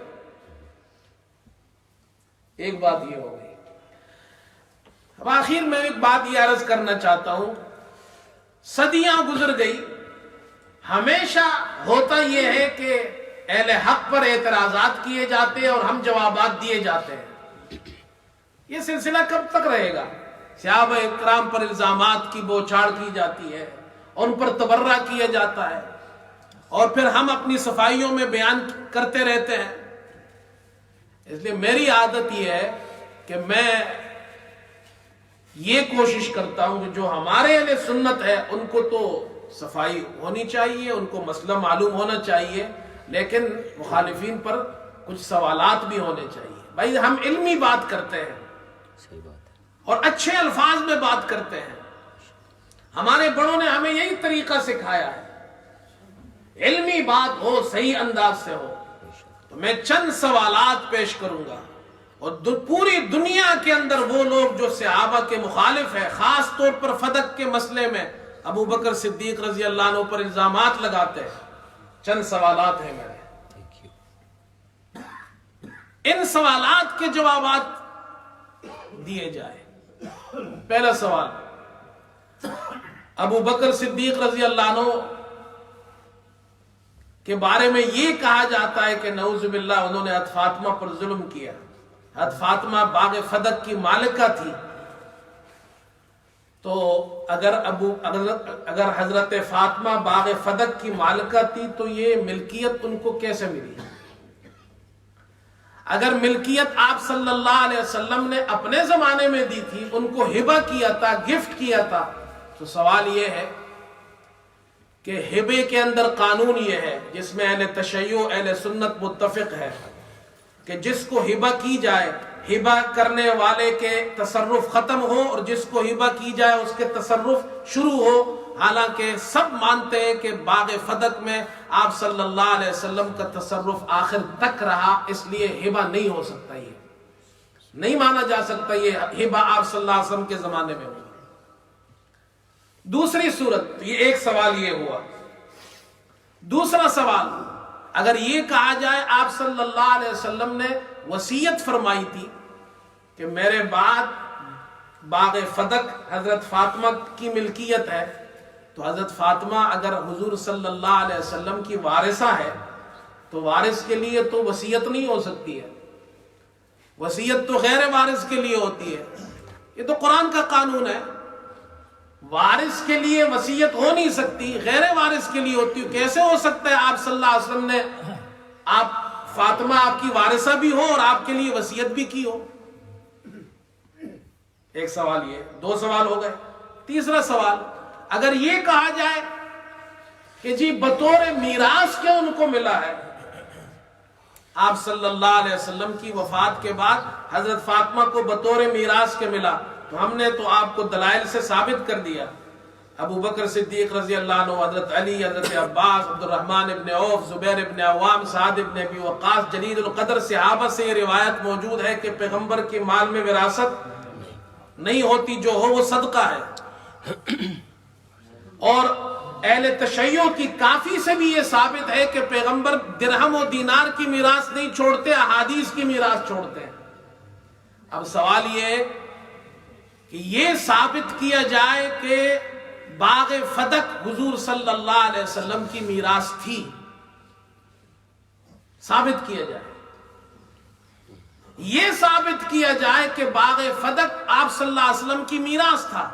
ایک بات یہ ہو گئی. اب آخر میں ایک بات یہ عرض کرنا چاہتا ہوں، صدیاں گزر گئی، ہمیشہ ہوتا یہ ہے کہ اہل حق پر اعتراضات کیے جاتے ہیں اور ہم جوابات دیے جاتے ہیں. یہ سلسلہ کب تک رہے گا؟ صحابہ اکرام پر الزامات کی بوچھاڑ کی جاتی ہے، ان پر تبرہ کیا جاتا ہے، اور پھر ہم اپنی صفائیوں میں بیان کرتے رہتے ہیں. اس لیے میری عادت یہ ہے کہ میں یہ کوشش کرتا ہوں کہ جو ہمارے اہل سنت ہے ان کو تو صفائی ہونی چاہیے، ان کو مسئلہ معلوم ہونا چاہیے، لیکن مخالفین پر کچھ سوالات بھی ہونے چاہیے. بھائی ہم علمی بات کرتے ہیں اور اچھے الفاظ میں بات کرتے ہیں. ہمارے بڑوں نے ہمیں یہی طریقہ سکھایا ہے، علمی بات ہو، صحیح انداز سے ہو. تو میں چند سوالات پیش کروں گا، اور پوری دنیا کے اندر وہ لوگ جو صحابہ کے مخالف ہیں، خاص طور پر فدق کے مسئلے میں ابو بکر صدیق رضی اللہ عنہ پر الزامات لگاتے ہیں. چند سوالات ہیں میرے، ان سوالات کے جوابات دیے جائیں. پہلا سوال، ابو بکر صدیق رضی اللہ عنہ کے بارے میں یہ کہا جاتا ہے کہ نعوذ باللہ انہوں نے حضرت فاطمہ پر ظلم کیا. حضرت فاطمہ باغ فدق کی مالکہ تھی. تو اگر حضرت فاطمہ باغ فدق کی مالکہ تھی تو یہ ملکیت ان کو کیسے ملی؟ اگر ملکیت آپ صلی اللہ علیہ وسلم نے اپنے زمانے میں دی تھی، ان کو ہبہ کیا تھا، گفٹ کیا تھا، تو سوال یہ ہے کہ ہبے کے اندر قانون یہ ہے، جس میں اہل تشیع اہل سنت متفق ہے، کہ جس کو ہبہ کی جائے ہبہ کرنے والے کے تصرف ختم ہو، اور جس کو ہبہ کی جائے اس کے تصرف شروع ہو۔ حالانکہ سب مانتے ہیں کہ باغ فدق میں آپ صلی اللہ علیہ وسلم کا تصرف آخر تک رہا، اس لیے ہبہ نہیں ہو سکتا، یہ نہیں مانا جا سکتا یہ ہبہ آپ صلی اللہ علیہ وسلم کے زمانے میں ہوا۔ دوسری صورت، یہ ایک سوال یہ ہوا۔ دوسرا سوال، اگر یہ کہا جائے آپ صلی اللہ علیہ وسلم نے وصیت فرمائی تھی کہ میرے بعد باغ فدق حضرت فاطمہ کی ملکیت ہے، تو حضرت فاطمہ اگر حضور صلی اللہ علیہ وسلم کی وارثہ ہے تو وارث کے لیے تو وصیت نہیں ہو سکتی ہے، وصیت تو غیر وارث کے لیے ہوتی ہے۔ یہ تو قرآن کا قانون ہے، وارث کے لیے وصیت ہو نہیں سکتی، غیر وارث کے لیے ہوتی ہے۔ کیسے ہو سکتا ہے آپ صلی اللہ علیہ وسلم نے فاطمہ آپ کی وارثہ بھی ہو اور آپ کے لیے وصیت بھی کی ہو؟ ایک سوال یہ، دو سوال ہو گئے۔ تیسرا سوال، اگر یہ کہا جائے کہ جی بطور میراث کیوں ان کو ملا ہے، آپ صلی اللہ علیہ وسلم کی وفات کے بعد حضرت فاطمہ کو بطور میراث کے ملا، تو ہم نے تو آپ کو دلائل سے ثابت کر دیا۔ ابو بکر صدیق رضی اللہ عنہ، حضرت علی، حضرت عباس، عبد الرحمن ابن عوف، زبیر ابن عوام، سعد ابن ابی وقاص، جلیل القدر صحابہ سے یہ روایت موجود ہے کہ پیغمبر کے مال میں وراثت نہیں ہوتی، جو ہو وہ صدقہ ہے۔ اور اہل تشیع کی کافی سے بھی یہ ثابت ہے کہ پیغمبر درہم و دینار کی میراث نہیں چھوڑتے، احادیث کی میراث چھوڑتے ہیں۔ اب سوال یہ ہے کہ یہ ثابت کیا جائے کہ باغ فدق حضور صلی اللہ علیہ وسلم کی میراث تھی، ثابت کیا جائے، یہ ثابت کیا جائے کہ باغ فدق آپ صلی اللہ علیہ وسلم کی میراث تھا،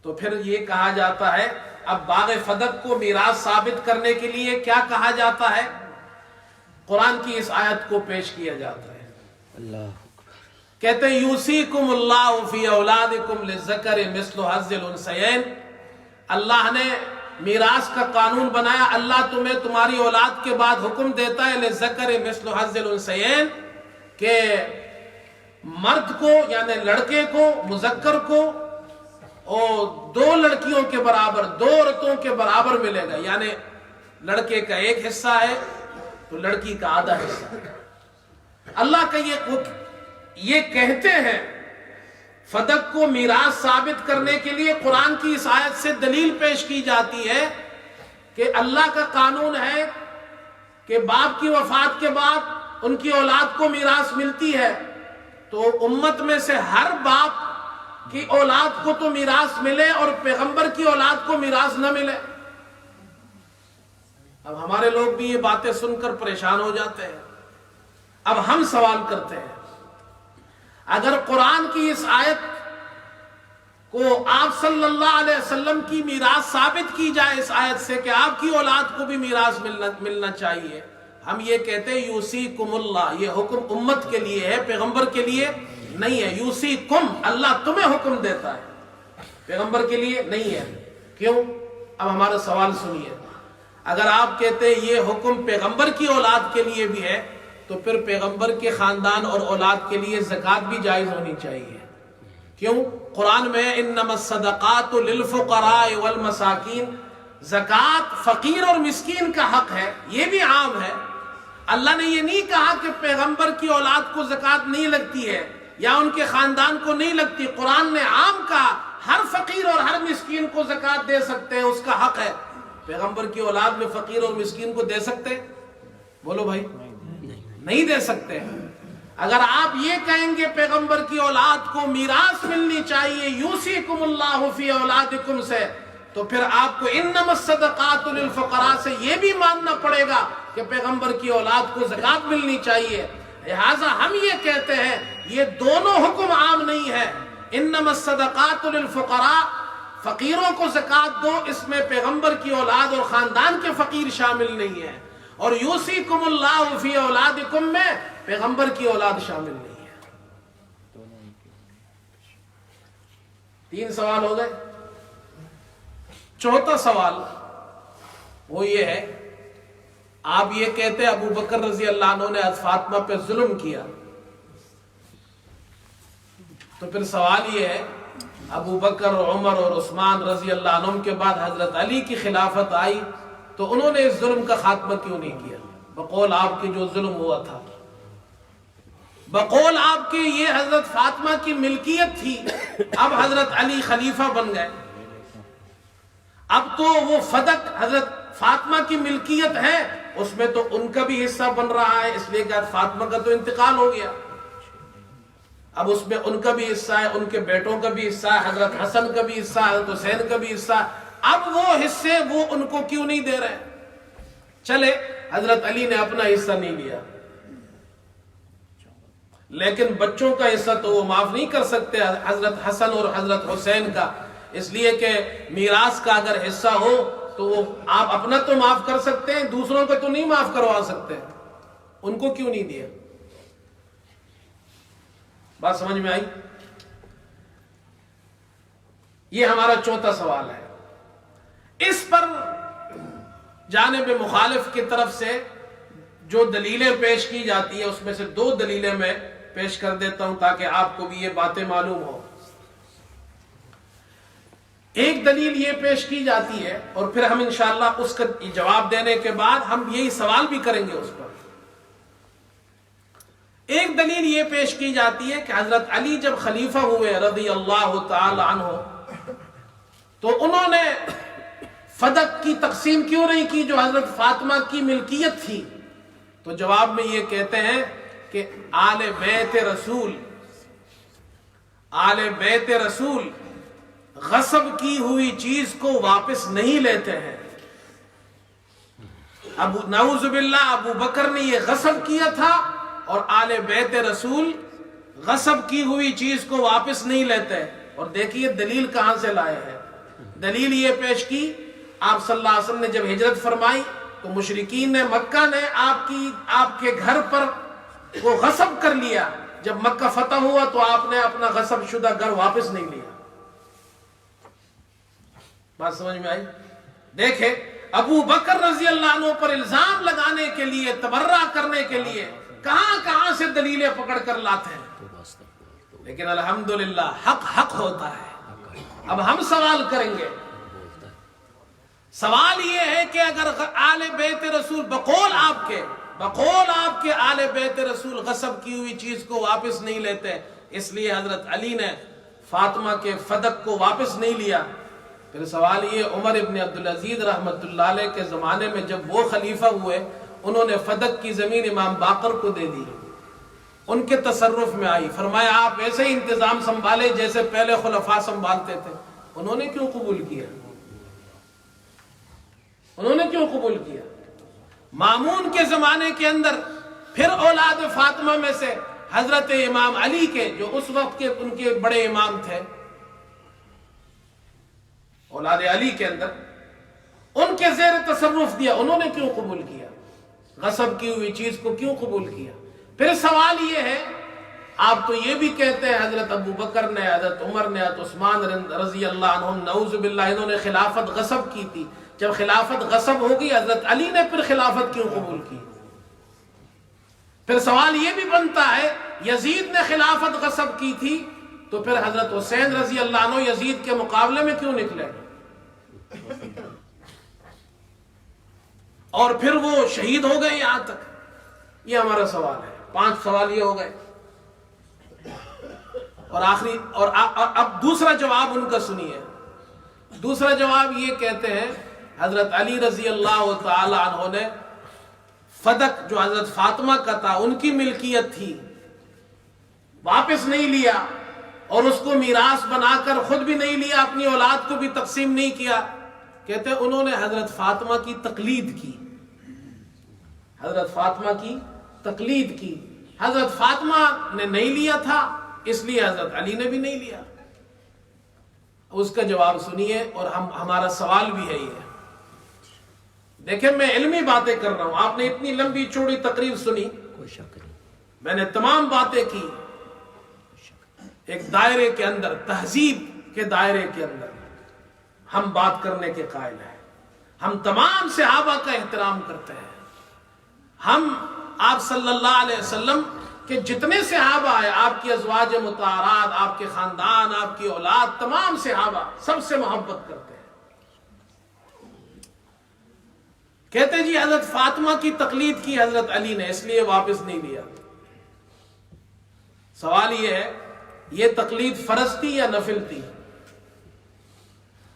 تو پھر یہ کہا جاتا ہے، اب باغ فدق کو میراث ثابت کرنے کے لیے کیا کہا جاتا ہے؟ قرآن کی اس آیت کو پیش کیا جاتا ہے۔ اللہ کہتے ہیں یوصیکم اللہ فی اولادکم للذکر مثل حظ الانثیین، اللہ نے میراث کا قانون بنایا، اللہ تمہیں تمہاری اولاد کے بعد حکم دیتا ہے للذکر مثل حظ الانثیین، کہ مرد کو یعنی لڑکے کو، مذکر کو، اور دو لڑکیوں کے برابر، دو عورتوں کے برابر ملے گا، یعنی لڑکے کا ایک حصہ ہے تو لڑکی کا آدھا حصہ ہے۔ اللہ کا یہ کہتے ہیں، فدق کو میراث ثابت کرنے کے لیے قرآن کی اس آیت سے دلیل پیش کی جاتی ہے کہ اللہ کا قانون ہے کہ باپ کی وفات کے بعد ان کی اولاد کو میراث ملتی ہے، تو امت میں سے ہر باپ کی اولاد کو تو میراث ملے اور پیغمبر کی اولاد کو میراث نہ ملے۔ اب ہمارے لوگ بھی یہ باتیں سن کر پریشان ہو جاتے ہیں۔ اب ہم سوال کرتے ہیں، اگر قرآن کی اس آیت کو آپ صلی اللہ علیہ وسلم کی میراث ثابت کی جائے اس آیت سے کہ آپ کی اولاد کو بھی میراث ملنا چاہیے، ہم یہ کہتے ہیں یوصیکم اللہ، یہ حکم امت کے لیے ہے، پیغمبر کے لیے نہیں ہے۔ یوصیکم، اللہ تمہیں حکم دیتا ہے، پیغمبر کے لیے نہیں ہے۔ کیوں؟ اب ہمارا سوال سنیے، اگر آپ کہتے ہیں یہ حکم پیغمبر کی اولاد کے لیے بھی ہے تو پھر پیغمبر کے خاندان اور اولاد کے لیے زکوٰۃ بھی جائز ہونی چاہیے۔ کیوں؟ قرآن میں انما الصدقات للفقراء والمساکین، زکوٰۃ فقیر اور مسکین کا حق ہے، یہ بھی عام ہے۔ اللہ نے یہ نہیں کہا کہ پیغمبر کی اولاد کو زکوٰۃ نہیں لگتی ہے یا ان کے خاندان کو نہیں لگتی، قرآن نے عام کہا ہر فقیر اور ہر مسکین کو زکوٰۃ دے سکتے ہیں، اس کا حق ہے۔ پیغمبر کی اولاد میں فقیر اور مسکین کو دے سکتے ہیں؟ بولو بھائی، نہیں دے سکتے۔ اگر آپ یہ کہیں گے پیغمبر کی اولاد کو میراث ملنی چاہیے یوصیکم اللہ فی اولادکم سے، تو پھر آپ کو انما الصدقات للفقراء سے یہ بھی ماننا پڑے گا کہ پیغمبر کی اولاد کو زکوٰۃ ملنی چاہیے۔ لہٰذا ہم یہ کہتے ہیں یہ دونوں حکم عام نہیں ہے، انما الصدقات للفقراء، فقیروں کو زکوٰۃ دو، اس میں پیغمبر کی اولاد اور خاندان کے فقیر شامل نہیں ہیں، اور یوصیکم اللہ فی اولادکم میں پیغمبر کی اولاد شامل نہیں ہے۔ 3 سوال ہو گئے۔ چوتھا سوال وہ یہ ہے، آپ یہ کہتے ہیں ابو بکر رضی اللہ عنہ نے حضرت فاطمہ پہ ظلم کیا، تو پھر سوال یہ ہے ابو بکر عمر اور عثمان رضی اللہ عنہم کے بعد حضرت علی کی خلافت آئی تو انہوں نے اس ظلم کا خاتمہ کیوں نہیں کیا؟ بقول آپ کی جو ظلم ہوا تھا، بقول آپ کی یہ حضرت فاطمہ کی ملکیت تھی، اب حضرت علی خلیفہ بن گئے، اب تو وہ فدق حضرت فاطمہ کی ملکیت ہے، اس میں تو ان کا بھی حصہ بن رہا ہے، اس لیے کہ فاطمہ کا تو انتقال ہو گیا، اب اس میں ان کا بھی حصہ ہے، ان کے بیٹوں کا بھی حصہ ہے، حضرت حسن کا بھی حصہ ہے، حضرت حسین کا بھی حصہ ہے، اب وہ حصے وہ ان کو کیوں نہیں دے رہے؟ چلے حضرت علی نے اپنا حصہ نہیں لیا، لیکن بچوں کا حصہ تو وہ معاف نہیں کر سکتے حضرت حسن اور حضرت حسین کا، اس لیے کہ میراث کا اگر حصہ ہو تو وہ آپ اپنا تو معاف کر سکتے ہیں، دوسروں کا تو نہیں معاف کروا سکتے، ان کو کیوں نہیں دیا؟ بات سمجھ میں آئی؟ یہ ہمارا چوتھا سوال ہے۔ اس پر جانب مخالف کی طرف سے جو دلیلیں پیش کی جاتی ہیں اس میں سے 2 دلیلیں میں پیش کر دیتا ہوں تاکہ آپ کو بھی یہ باتیں معلوم ہو۔ ایک دلیل یہ پیش کی جاتی ہے اور پھر ہم انشاءاللہ اس کا جواب دینے کے بعد ہم یہی سوال بھی کریں گے اس پر۔ ایک دلیل یہ پیش کی جاتی ہے کہ حضرت علی جب خلیفہ ہوئے رضی اللہ تعالی عنہ تو انہوں نے فدق کی تقسیم کیوں نہیں کی جو حضرت فاطمہ کی ملکیت تھی؟ تو جواب میں یہ کہتے ہیں کہ آل بیت رسول غصب کی ہوئی چیز کو واپس نہیں لیتے ہیں۔ نعوذ باللہ ابو بکر نے یہ غصب کیا تھا اور آل بیت رسول غصب کی ہوئی چیز کو واپس نہیں لیتے۔ اور دیکھیے دلیل کہاں سے لائے ہیں، دلیل یہ پیش کی آپ صلی اللہ علیہ وسلم نے جب ہجرت فرمائی تو مشرکین نے مکہ نے آپ کے گھر پر وہ غصب کر لیا، جب مکہ فتح ہوا تو آپ نے اپنا غصب شدہ گھر واپس نہیں لیا۔ بات سمجھ میں آئی؟ دیکھیں ابو بکر رضی اللہ عنہ پر الزام لگانے کے لیے، تبرہ کرنے کے لیے کہاں کہاں سے دلیلیں پکڑ کر لاتے ہیں، لیکن الحمدللہ حق ہوتا ہے۔ اب ہم سوال کریں گے، سوال یہ ہے کہ اگر آل بیت رسول بقول آپ کے آل بیت رسول غصب کی ہوئی چیز کو واپس نہیں لیتے، اس لیے حضرت علی نے فاطمہ کے فدق کو واپس نہیں لیا، پھر سوال یہ عمر ابن عبدالعزیز رحمت اللہ علیہ کے زمانے میں جب وہ خلیفہ ہوئے انہوں نے فدق کی زمین امام باقر کو دے دی، ان کے تصرف میں آئی، فرمایا آپ ایسے ہی انتظام سنبھالے جیسے پہلے خلفاء سنبھالتے تھے۔ انہوں نے کیوں قبول کیا؟ مامون کے زمانے کے اندر پھر اولاد فاطمہ میں سے حضرت امام علی کے جو اس وقت کے ان کے بڑے امام تھے، اولاد علی کے اندر ان کے زیر تصرف دیا، انہوں نے کیوں قبول کیا؟ غصب کی ہوئی چیز کو کیوں قبول کیا؟ پھر سوال یہ ہے، آپ تو یہ بھی کہتے ہیں حضرت ابو بکر نے، حضرت عمر نے، حضرت عثمان رضی اللہ عنہم نعوذ باللہ انہوں نے خلافت غصب کی تھی، جب خلافت غصب ہو گئی حضرت علی نے پھر خلافت کیوں قبول کی؟ پھر سوال یہ بھی بنتا ہے یزید نے خلافت غصب کی تھی تو پھر حضرت حسین رضی اللہ عنہ یزید کے مقابلے میں کیوں نکلے اور پھر وہ شہید ہو گئے یہاں تک؟ یہ ہمارا سوال ہے۔ 5 سوال یہ ہو گئے، اور اب دوسرا جواب ان کا سنیے۔ دوسرا جواب یہ کہتے ہیں حضرت علی رضی اللہ تعالی عنہ نے فدق جو حضرت فاطمہ کا تھا ان کی ملکیت تھی واپس نہیں لیا، اور اس کو میراث بنا کر خود بھی نہیں لیا، اپنی اولاد کو بھی تقسیم نہیں کیا۔ کہتے ہیں انہوں نے حضرت فاطمہ کی تقلید کی، حضرت فاطمہ کی تقلید کی، حضرت فاطمہ نے نہیں لیا تھا اس لیے حضرت علی نے بھی نہیں لیا۔ اس کا جواب سنیے، اور ہمارا سوال بھی ہے یہ. دیکھیں میں علمی باتیں کر رہا ہوں، آپ نے اتنی لمبی چوڑی تقریر سنی، کوئی شک نہیں، میں نے تمام باتیں کی ایک دائرے کے اندر، تہذیب کے دائرے کے اندر ہم بات کرنے کے قائل ہیں. ہم تمام صحابہ کا احترام کرتے ہیں. ہم آپ صلی اللہ علیہ وسلم کہ جتنے صحابہ ہیں، آپ کی ازواج مطہرات، آپ کے خاندان، آپ کی اولاد، تمام صحابہ سب سے محبت کرتے ہیں. کہتے جی حضرت فاطمہ کی تقلید کی حضرت علی نے، اس لیے واپس نہیں لیا. سوال یہ ہے، یہ تقلید فرض تھی یا نفل تھی؟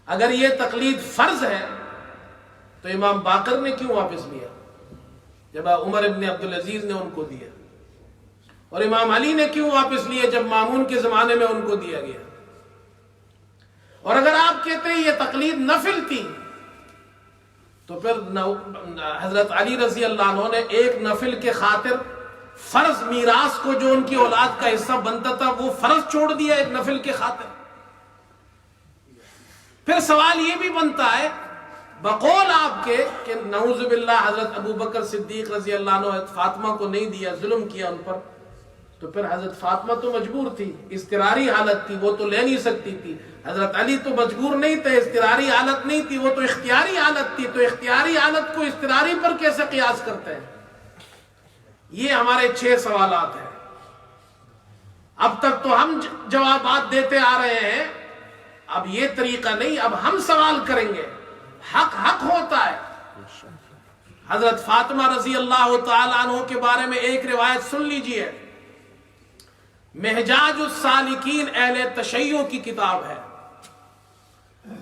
اگر یہ تقلید فرض ہے تو امام باقر نے کیوں واپس لیا جب عمر ابن عبدالعزیز نے ان کو دیا؟ اور امام علی نے کیوں واپس لیا جب مامون کے زمانے میں ان کو دیا گیا؟ اور اگر آپ کہتے ہیں یہ تقلید نفل تھی تو پھر حضرت علی رضی اللہ عنہ نے ایک نفل کے خاطر فرض میراث کو جو ان کی اولاد کا حصہ بنتا تھا وہ فرض چھوڑ دیا ایک نفل کے خاطر. پھر سوال یہ بھی بنتا ہے بقول آپ کے کہ نعوذ باللہ حضرت ابو بکر صدیق رضی اللہ عنہ فاطمہ کو نہیں دیا، ظلم کیا ان پر، تو پھر حضرت فاطمہ تو مجبور تھی، اضطراری حالت تھی، وہ تو لے نہیں سکتی تھی. حضرت علی تو مجبور نہیں تھے، اضطراری حالت نہیں تھی، وہ تو اختیاری حالت تھی. تو اختیاری حالت کو اضطراری پر کیسے قیاس کرتے ہیں؟ یہ ہمارے 6 سوالات ہیں. اب تک تو ہم جوابات دیتے آ رہے ہیں، اب یہ طریقہ نہیں، اب ہم سوال کریں گے. حق ہوتا ہے. حضرت فاطمہ رضی اللہ تعالی عنہ کے بارے میں ایک روایت سن لیجئے. محجاج السالکین اہل تشیع کی کتاب ہے،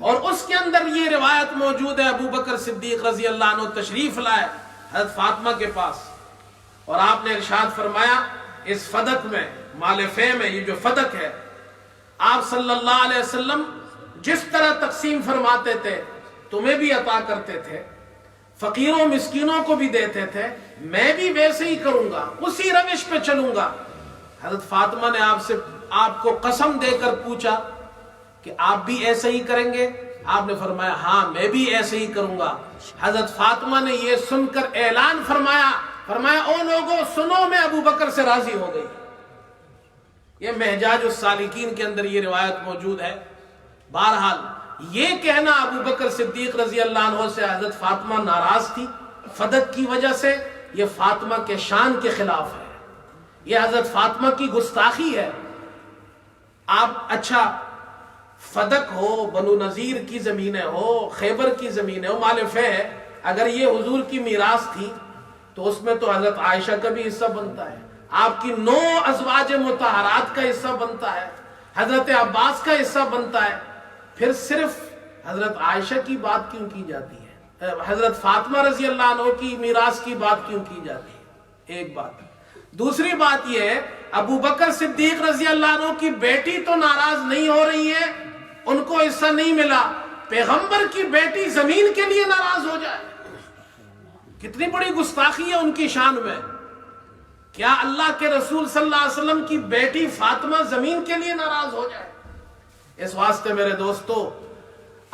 اور اس کے اندر یہ روایت موجود ہے. ابو بکر صدیق رضی اللہ عنہ تشریف لائے حضرت فاطمہ کے پاس، اور آپ نے ارشاد فرمایا اس فدق میں، مال فے میں، یہ جو فدق ہے آپ صلی اللہ علیہ وسلم جس طرح تقسیم فرماتے تھے تمہیں بھی عطا کرتے تھے، فقیروں مسکینوں کو بھی دیتے تھے، میں بھی ویسے ہی کروں گا، اسی روش پہ چلوں گا. حضرت فاطمہ نے آپ کو قسم دے کر پوچھا کہ آپ بھی ایسے ہی کریں گے؟ آپ نے فرمایا ہاں میں بھی ایسے ہی کروں گا. حضرت فاطمہ نے یہ سن کر اعلان فرمایا او لوگوں سنو، میں ابو بکر سے راضی ہو گئی. یہ محجاج السالکین کے اندر یہ روایت موجود ہے. بہرحال یہ کہنا ابو بکر صدیق رضی اللہ عنہ سے حضرت فاطمہ ناراض تھی فدق کی وجہ سے، یہ فاطمہ کے شان کے خلاف ہے، یہ حضرت فاطمہ کی گستاخی ہے. آپ اچھا فدق ہو، بنو نذیر کی زمینیں ہو، خیبر کی زمینیں ہو، مال فے ہے، اگر یہ حضور کی میراث تھی تو اس میں تو حضرت عائشہ کا بھی حصہ بنتا ہے، آپ کی 9 ازواج مطہرات کا حصہ بنتا ہے، حضرت عباس کا حصہ بنتا ہے. پھر صرف حضرت عائشہ کی بات کیوں کی جاتی ہے؟ حضرت فاطمہ رضی اللہ عنہ کی میراث کی بات کیوں کی جاتی ہے؟ ایک بات. دوسری بات یہ ہے ابو بکر صدیق رضی اللہ عنہ کی بیٹی تو ناراض نہیں ہو رہی ہے، ان کو حصہ نہیں ملا، پیغمبر کی بیٹی زمین کے لیے ناراض ہو جائے، کتنی بڑی گستاخی ہے ان کی شان میں. کیا اللہ کے رسول صلی اللہ علیہ وسلم کی بیٹی فاطمہ زمین کے لیے ناراض ہو جائے؟ اس واسطے میرے دوستو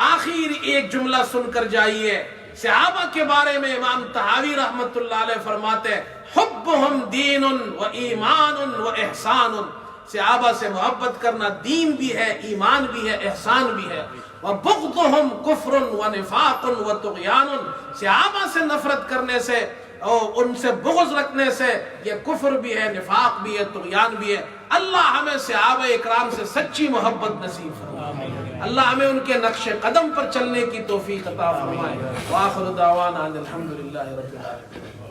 آخر ایک جملہ سن کر جائیے. صحابہ کے بارے میں امام طحاوی رحمت اللہ علیہ فرماتے ہیں حبہم دین و ایمان و احسان. صحابہ سے محبت کرنا دین بھی ہے، ایمان بھی ہے، احسان بھی ہے. وبغضہم کفر و نفاق و طغیان. صحابہ سے نفرت کرنے سے اور ان سے بغض رکھنے سے یہ کفر بھی ہے، نفاق بھی ہے، طغیان بھی ہے. اللہ ہمیں صحابہ اکرام سے سچی محبت نصیب فرمائے، اللہ ہمیں ان کے نقش قدم پر چلنے کی توفیق عطا فرمائے. وآخر دعوانا الحمدللہ رب العالمین.